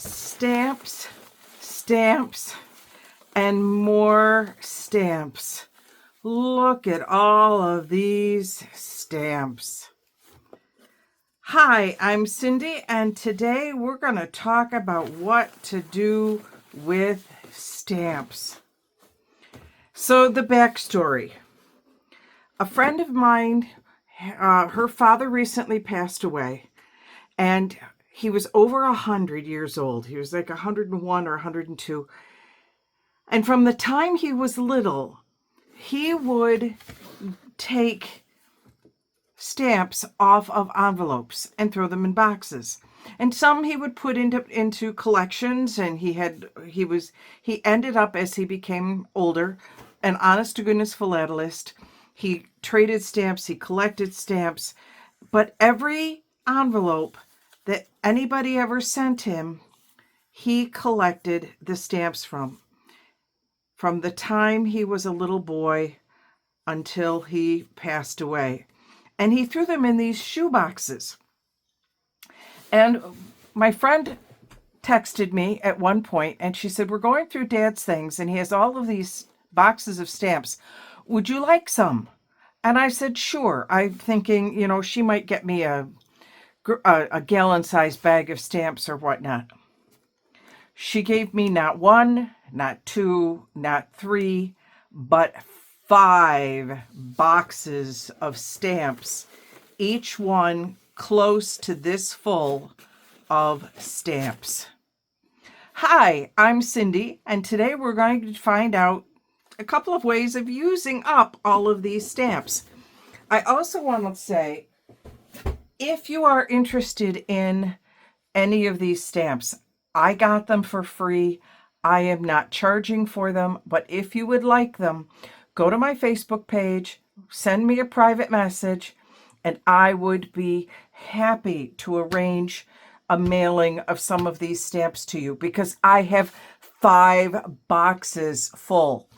Stamps, stamps, and more stamps. Look at all of these stamps. Hi, I'm Cindy, and today we're going to talk about what to do with stamps. So the backstory. A friend of mine, her father recently passed away, and he was over 100 years old. He was like 101 or 102. And from the time he was little, he would take stamps off of envelopes and throw them in boxes. And some he would put into collections, and he ended up, as he became older, an honest to goodness philatelist. He traded stamps, he collected stamps, but every envelope that anybody ever sent him, he collected the stamps from the time he was a little boy until he passed away. And he threw them in these shoe boxes. And my friend texted me at one point, and she said, we're going through Dad's things, and he has all of these boxes of stamps. Would you like some? And I said, sure. I'm thinking, she might get me a gallon-sized bag of stamps or whatnot. She gave me not one, not two, not three, but 5 boxes of stamps, each one close to this full of stamps. Hi, I'm Cindy, and today we're going to find out a couple of ways of using up all of these stamps. I also want to say, if you are interested in any of these stamps, I got them for free. I am not charging for them, but if you would like them, go to my Facebook page, send me a private message, and I would be happy to arrange a mailing of some of these stamps to you, because I have 5 boxes full.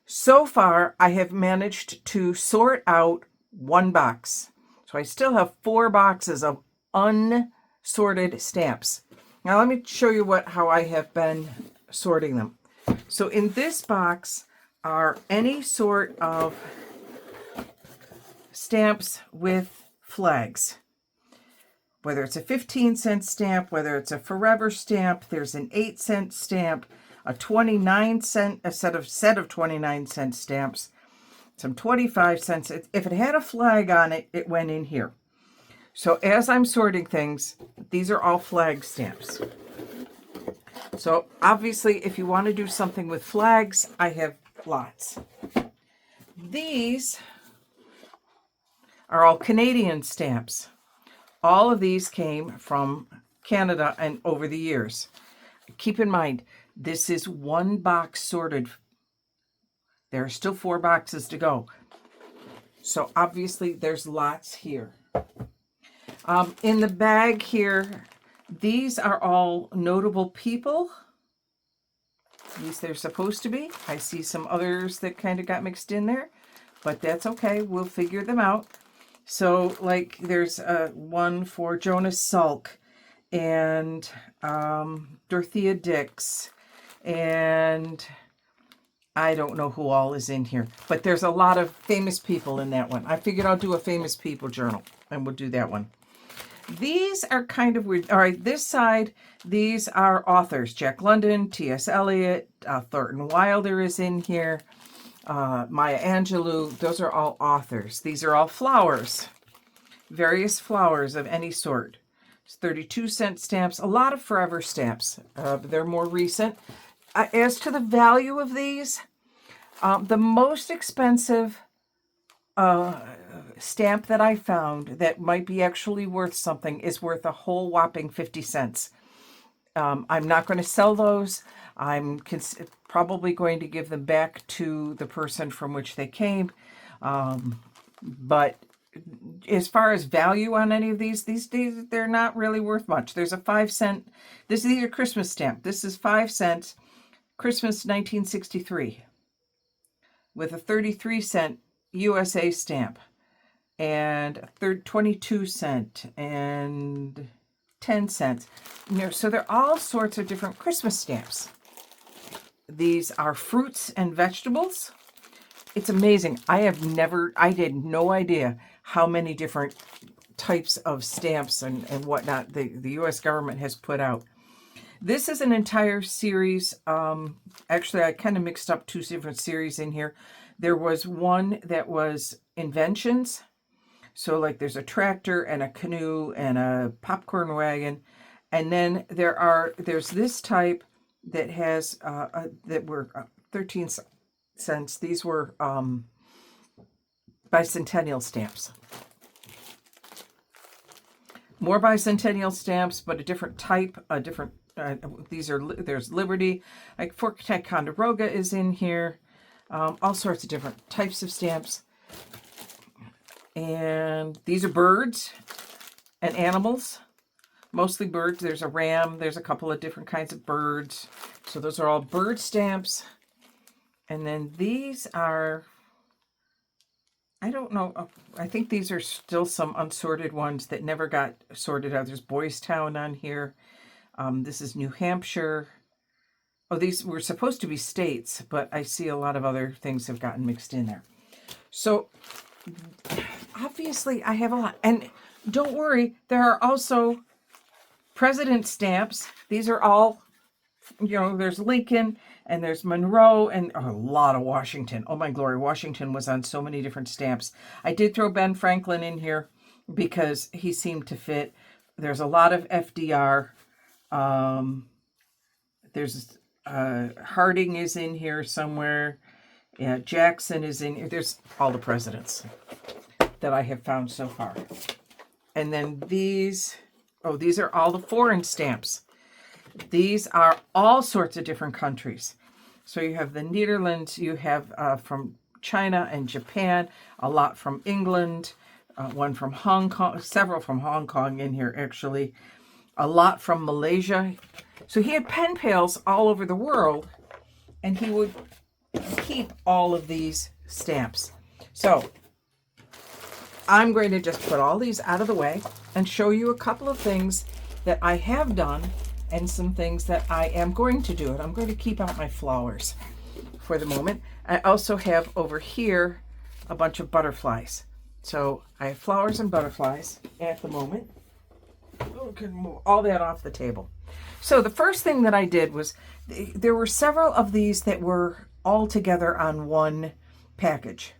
So far, I have managed to sort out 1 box. So I still have 4 boxes of unsorted stamps. Now let me show you how I have been sorting them. So in this box are any sort of stamps with flags. Whether it's a 15-cent stamp, whether it's a forever stamp, there's an 8-cent stamp, a 29-cent, a set of 29-cent stamps, some 25 cents. If it had a flag on it, it went in here. So as I'm sorting things, these are all flag stamps. So obviously, if you want to do something with flags, I have lots. These are all Canadian stamps. All of these came from Canada and over the years. Keep in mind, this is 1 box sorted. There are still 4 boxes to go. So obviously, there's lots here. In the bag here, these are all notable people. At least they're supposed to be. I see some others that kind of got mixed in there, but that's okay. We'll figure them out. So, like, there's one for Jonas Salk and Dorothea Dix, and I don't know who all is in here, but there's a lot of famous people in that one. I figured I'll do a famous people journal, and we'll do that one. These are kind of weird. All right, this side, these are authors. Jack London, T.S. Eliot, Thornton Wilder is in here, Maya Angelou. Those are all authors. These are all flowers, various flowers of any sort. It's 32-cent stamps, a lot of forever stamps. They're more recent. As to the value of these, the most expensive stamp that I found that might be actually worth something is worth a whole whopping 50 cents. I'm not going to sell those. I'm probably going to give them back to the person from which they came. But as far as value on any of these they're not really worth much. There's a 5-cent. These are Christmas stamp. This is 5 cents, Christmas 1963, with a 33-cent USA stamp, and a 22 cent and 10 cents. So there are all sorts of different Christmas stamps. These are fruits and vegetables. It's amazing. I had no idea how many different types of stamps and whatnot the U.S. government has put out. This is an entire series. Actually, I kind of mixed up two different series in here. There was one that was inventions. So like there's a tractor and a canoe and a popcorn wagon. And then there's this type that has, that were 13 cents. These were bicentennial stamps. More bicentennial stamps, but a different type, there's Liberty, like Fort Ticonderoga is in here, all sorts of different types of stamps. And these are birds and animals, mostly birds. There's a ram, there's a couple of different kinds of birds. So those are all bird stamps. And then these are, I don't know, I think these are still some unsorted ones that never got sorted out. There's Boys Town on here. This is New Hampshire. Oh, these were supposed to be states, but I see a lot of other things have gotten mixed in there. So obviously I have a lot. And don't worry, there are also president stamps. These are all, there's Lincoln and there's Monroe and a lot of Washington. Oh my glory, Washington was on so many different stamps. I did throw Ben Franklin in here because he seemed to fit. There's a lot of FDR. There's Harding is in here somewhere. Yeah, Jackson is in here. There's all the presidents that I have found so far. And then these are all the foreign stamps. These are all sorts of different countries. So you have the Netherlands, you have from China and Japan, a lot from England, one from Hong Kong, several from Hong Kong in here actually, a lot from Malaysia. So he had pen pals all over the world, and he would keep all of these stamps. So I'm going to just put all these out of the way and show you a couple of things that I have done and some things that I am going to do. And I'm going to keep out my flowers for the moment. I also have over here a bunch of butterflies. So I have flowers and butterflies at the moment. Oh, can move all that off the table. So the first thing that I did was, there were several of these that were all together on one package.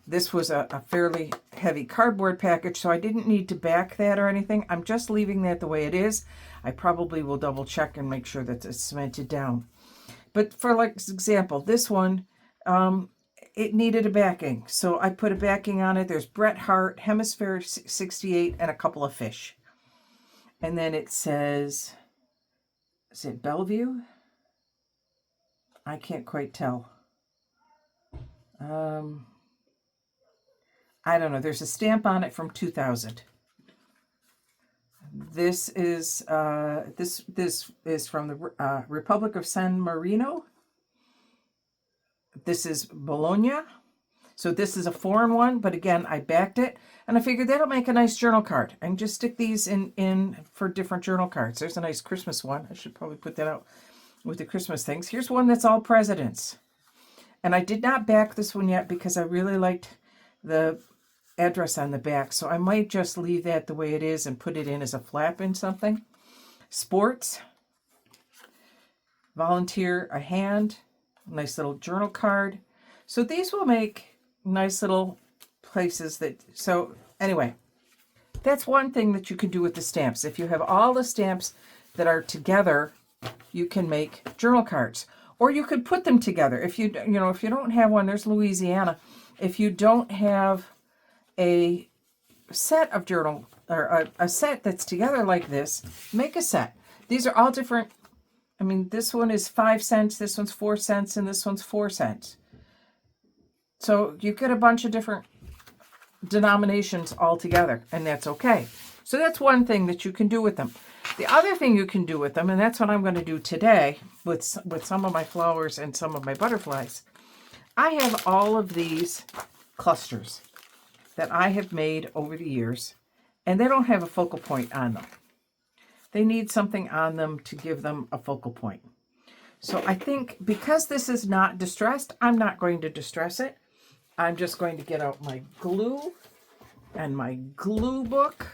This was a fairly heavy cardboard package, so I didn't need to back that or anything. I'm just leaving that the way it is. I probably will double check and make sure that it's cemented down. But for like example, this one, it needed a backing. So I put a backing on it. There's Bret Hart, Hemisphere 68, and a couple of fish. And then it says, is it Bellevue? I can't quite tell. I don't know. There's a stamp on it from 2000. This is this is from the Republic of San Marino. This is Bologna. So this is a foreign one, but again, I backed it, and I figured that'll make a nice journal card. I can just stick these in for different journal cards. There's a nice Christmas one. I should probably put that out with the Christmas things. Here's one that's all presidents. And I did not back this one yet because I really liked the address on the back. So I might just leave that the way it is and put it in as a flap in something. Sports. Volunteer a hand. Nice little journal card. So these will make nice little places that, so anyway, that's one thing that you can do with the stamps. If you have all the stamps that are together, you can make journal cards, or you could put them together. If you don't have one, there's Louisiana. If you don't have a set of journal, or a set that's together like this, make a set. These are all different. I mean, this one is 5 cents, this one's 4 cents, and this one's 4 cents. So you get a bunch of different denominations all together, and that's okay. So that's one thing that you can do with them. The other thing you can do with them, and that's what I'm going to do today with some of my flowers and some of my butterflies, I have all of these clusters that I have made over the years, and they don't have a focal point on them. They need something on them to give them a focal point. So I think because this is not distressed, I'm not going to distress it. I'm just going to get out my glue and my glue book.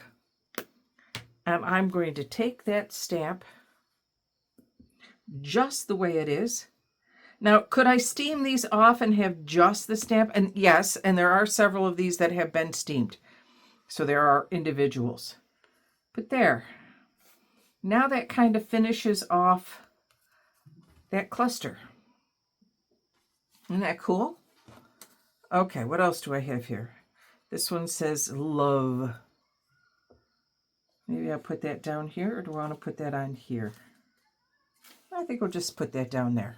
And I'm going to take that stamp just the way it is. Now, could I steam these off and have just the stamp? And yes, and there are several of these that have been steamed. So there are individuals. But there. Now that kind of finishes off that cluster. Isn't that cool? Okay, what else do I have here? This one says love. Maybe I'll put that down here, or do I want to put that on here? I think we'll just put that down there.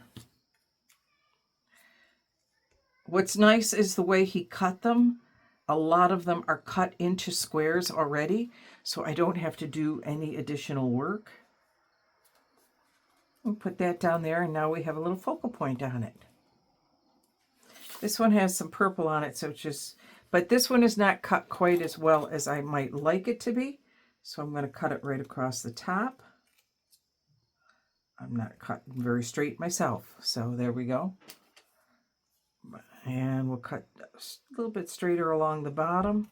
What's nice is the way he cut them. A lot of them are cut into squares already, so I don't have to do any additional work. We'll put that down there, and now we have a little focal point on it. This one has some purple on it, so it's just, but this one is not cut quite as well as I might like it to be. So I'm going to cut it right across the top. I'm not cutting very straight myself, so there we go. And we'll cut a little bit straighter along the bottom.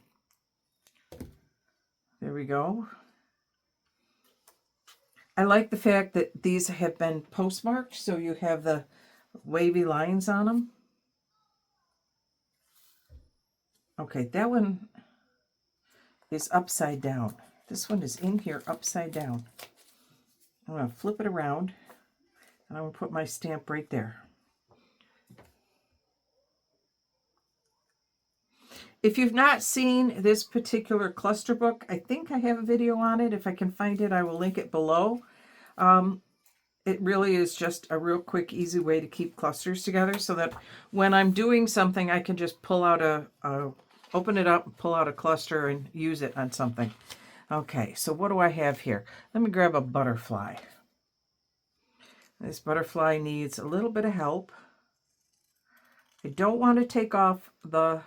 There we go. I like the fact that these have been postmarked, so you have the wavy lines on them. Okay, that one is upside down. This one is in here upside down. I'm going to flip it around, and I'm going to put my stamp right there. If you've not seen this particular cluster book, I think I have a video on it. If I can find it, I will link it below. It really is just a real quick, easy way to keep clusters together so that when I'm doing something, I can just pull out open it up, pull out a cluster, and use it on something. Okay, so what do I have here? Let me grab a butterfly. This butterfly needs a little bit of help. I don't want to take off the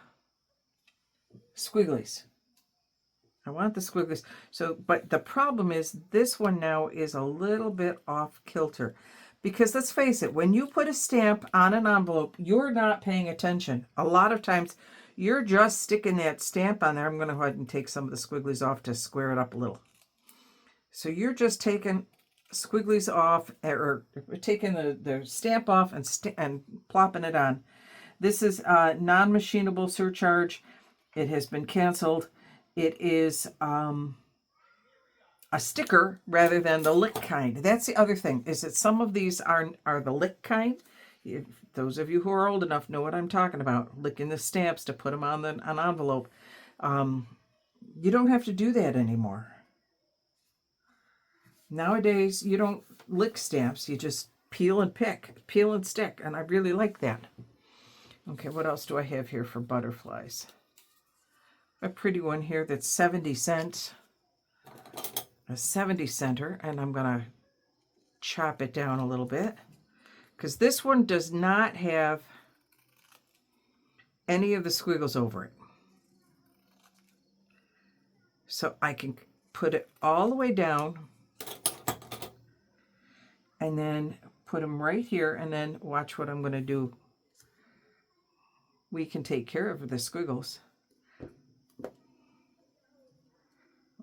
squigglies. I want the squigglies. So, but the problem is this one now is a little bit off kilter. Because let's face it, when you put a stamp on an envelope, you're not paying attention. A lot of times, you're just sticking that stamp on there. I'm going to go ahead and take some of the squigglies off to square it up a little. So you're just taking squigglies off, or taking the stamp off and plopping it on. This is a non-machinable surcharge. It has been canceled. It is a sticker rather than the lick kind. That's the other thing, is that some of these are the lick kind. If those of you who are old enough know what I'm talking about, licking the stamps to put them on an envelope. You don't have to do that anymore. Nowadays, you don't lick stamps. You just peel and pick, peel and stick, and I really like that. Okay, what else do I have here for butterflies? A pretty one here that's 70 cents. A 70 center, and I'm going to chop it down a little bit. Because this one does not have any of the squiggles over it. So I can put it all the way down and then put them right here, and then watch what I'm going to do. We can take care of the squiggles.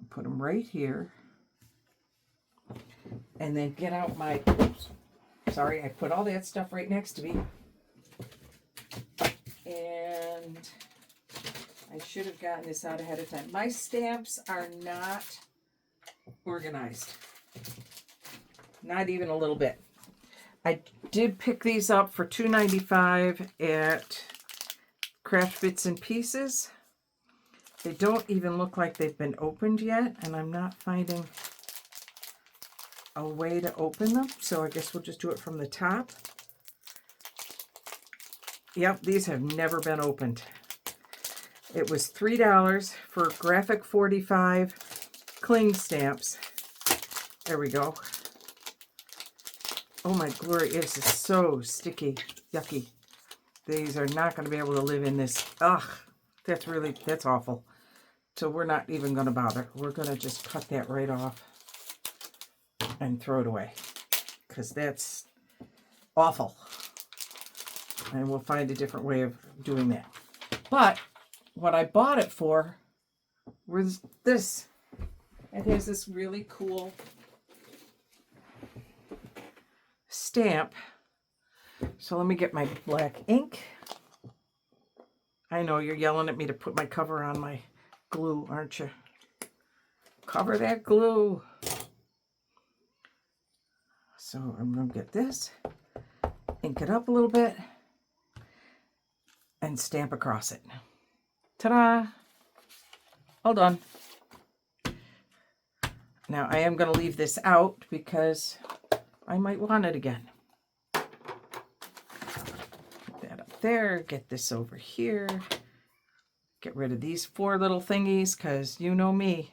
Put them right here. And then get out my... Oops. Sorry, I put all that stuff right next to me. And I should have gotten this out ahead of time. My stamps are not organized. Not even a little bit. I did pick these up for $2.95 at Craft Bits and Pieces. They don't even look like they've been opened yet, and I'm not finding a way to open them, so I guess we'll just do it from the top. Yep, these have never been opened. It was $3 for graphic 45 cling stamps. There we go. Oh my glory, this is so sticky, yucky. These are not going to be able to live in this. Ugh, that's awful. So we're not even going to bother. We're going to just cut that right off. and throw it away, because that's awful. And we'll find a different way of doing that. But what I bought it for was this. It has this really cool stamp. So let me get my black ink. I know you're yelling at me to put my cover on my glue, aren't you? Cover that glue. So I'm going to get this, ink it up a little bit, and stamp across it. Ta-da! All done. Now I am going to leave this out because I might want it again. Put that up there, get this over here. Get rid of these 4 little thingies because you know me.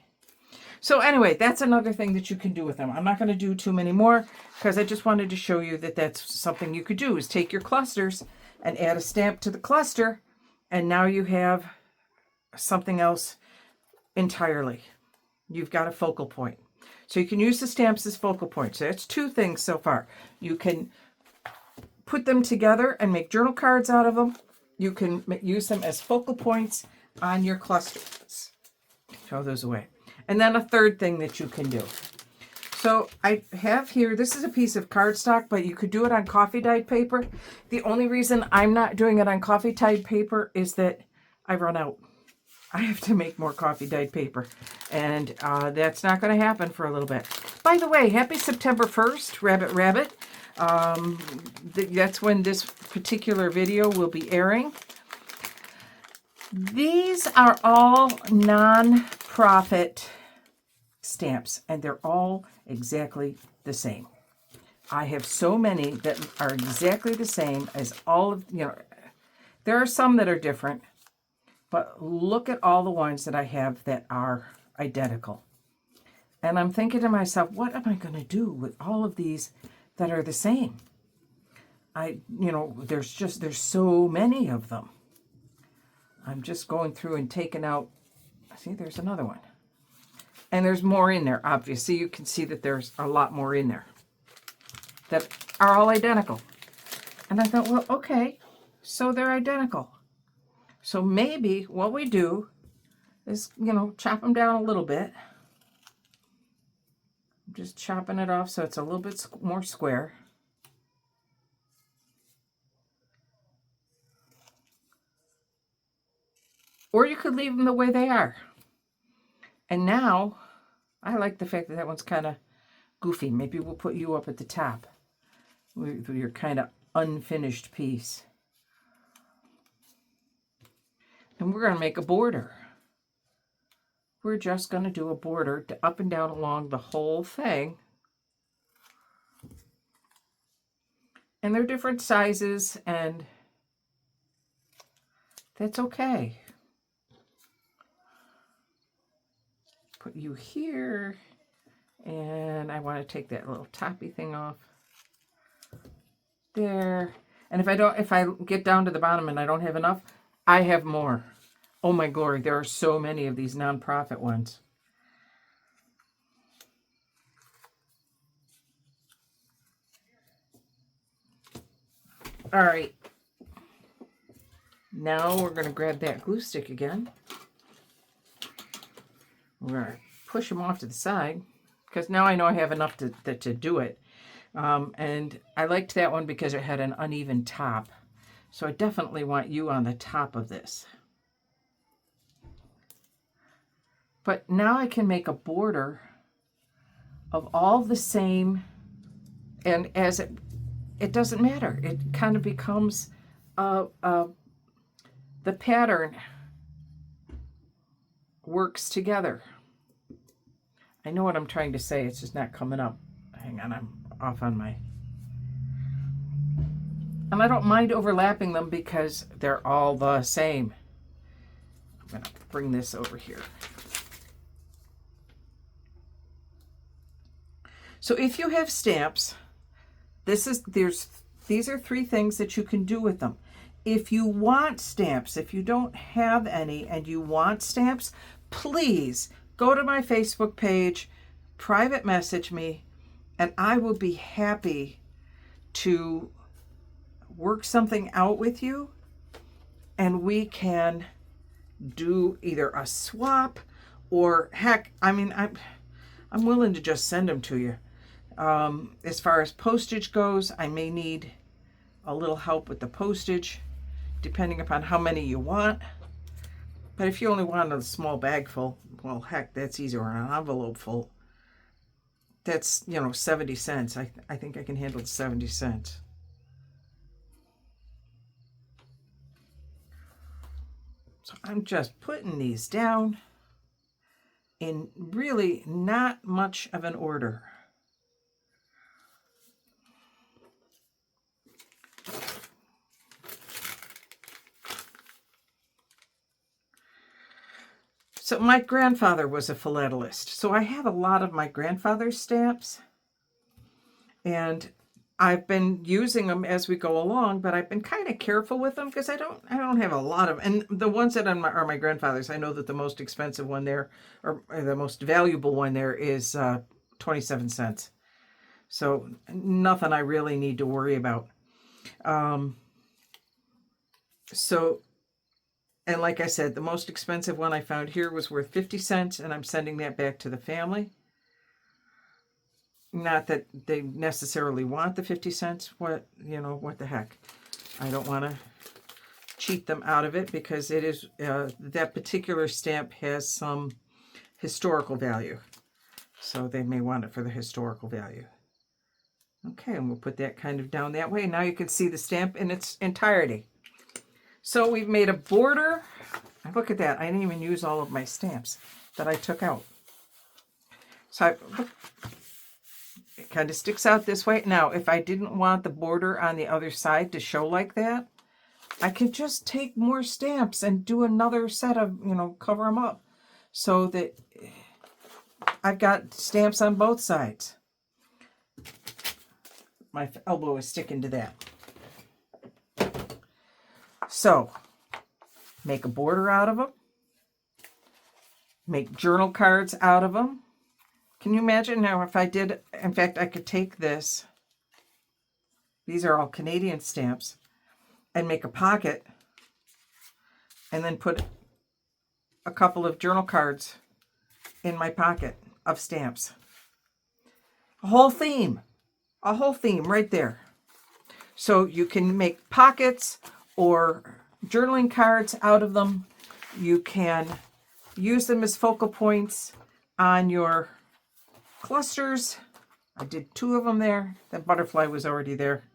So anyway, that's another thing that you can do with them. I'm not going to do too many more because I just wanted to show you that that's something you could do, is take your clusters and add a stamp to the cluster, and now you have something else entirely. You've got a focal point. So you can use the stamps as focal points. So that's 2 things so far. You can put them together and make journal cards out of them. You can use them as focal points on your clusters. Throw those away. And then a third thing that you can do. So I have here, this is a piece of cardstock, but you could do it on coffee dyed paper. The only reason I'm not doing it on coffee dyed paper is that I run out. I have to make more coffee dyed paper, and that's not going to happen for a little bit. By the way, happy September 1st, Rabbit Rabbit. That's when this particular video will be airing. These are all non-profit stamps, and they're all exactly the same. I have so many that are exactly the same as all of, there are some that are different, but look at all the ones that I have that are identical. And I'm thinking to myself, what am I going to do with all of these that are the same? There's so many of them. I'm just going through and taking out, see, there's another one. And there's more in there, obviously. You can see that there's a lot more in there that are all identical. And I thought, well, okay, so they're identical. So maybe what we do is, chop them down a little bit. I'm just chopping it off so it's a little bit more square. Or you could leave them the way they are. And now, I like the fact that that one's kind of goofy. Maybe we'll put you up at the top with your kind of unfinished piece. And we're going to make a border. We're just going to do a border to up and down along the whole thing. And they're different sizes, and that's okay. Put you here, and I want to take that little toppy thing off there. And if I get down to the bottom and I don't have enough, I have more. Oh my glory, there are so many of these nonprofit ones. All right. Now we're going to grab that glue stick again. We're going to push them off to the side because now I know I have enough to do it. And I liked that one because it had an uneven top. So I definitely want you on the top of this. But now I can make a border of all the same, and as it doesn't matter. It kind of becomes the pattern works together. I know what I'm trying to say. It's just not coming up. Hang on, I'm off on my... And I don't mind overlapping them because they're all the same. I'm going to bring this over here. So if you have stamps, these are 3 things that you can do with them. If you want stamps, if you don't have any and you want stamps, please go to my Facebook page, private message me, and I will be happy to work something out with you, and we can do either a swap or heck, I mean, I'm willing to just send them to you. As far as postage goes, I may need a little help with the postage, depending upon how many you want. But if you only want a small bag full, well, heck, that's easy, or an envelope full. That's, 70 cents. I think I can handle 70 cents. So I'm just putting these down in really not much of an order. So my grandfather was a philatelist, so I have a lot of my grandfather's stamps, and I've been using them as we go along, but I've been kind of careful with them because I don't have a lot of, and the ones that are my grandfather's, I know that the most expensive one there, or the most valuable one there, is 27 cents. So nothing I really need to worry about. And like I said, the most expensive one I found here was worth 50 cents, and I'm sending that back to the family. Not that they necessarily want the 50 cents. What the heck? I don't want to cheat them out of it because it is, that particular stamp has some historical value. So they may want it for the historical value. Okay, and we'll put that kind of down that way. Now you can see the stamp in its entirety. So we've made a border. Look at that. I didn't even use all of my stamps that I took out. So it kind of sticks out this way. Now, if I didn't want the border on the other side to show like that, I could just take more stamps and do another set of, cover them up so that I've got stamps on both sides. My elbow is sticking to that. So, make a border out of them. Make journal cards out of them. Can you imagine now if I did, in fact, I could take this. These are all Canadian stamps. And make a pocket. And then put a couple of journal cards in my pocket of stamps. A whole theme right there. So you can make pockets or journaling cards out of them. You can use them as focal points on your clusters. I did 2 of them there. That butterfly was already there.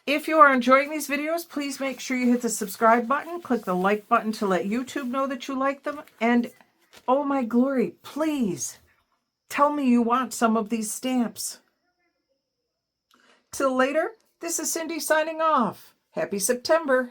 If you are enjoying these videos, please make sure you hit the subscribe button. Click the like button to let YouTube know that you like them. And, oh my glory, please tell me you want some of these stamps. Till later, this is Cindy signing off. Happy September.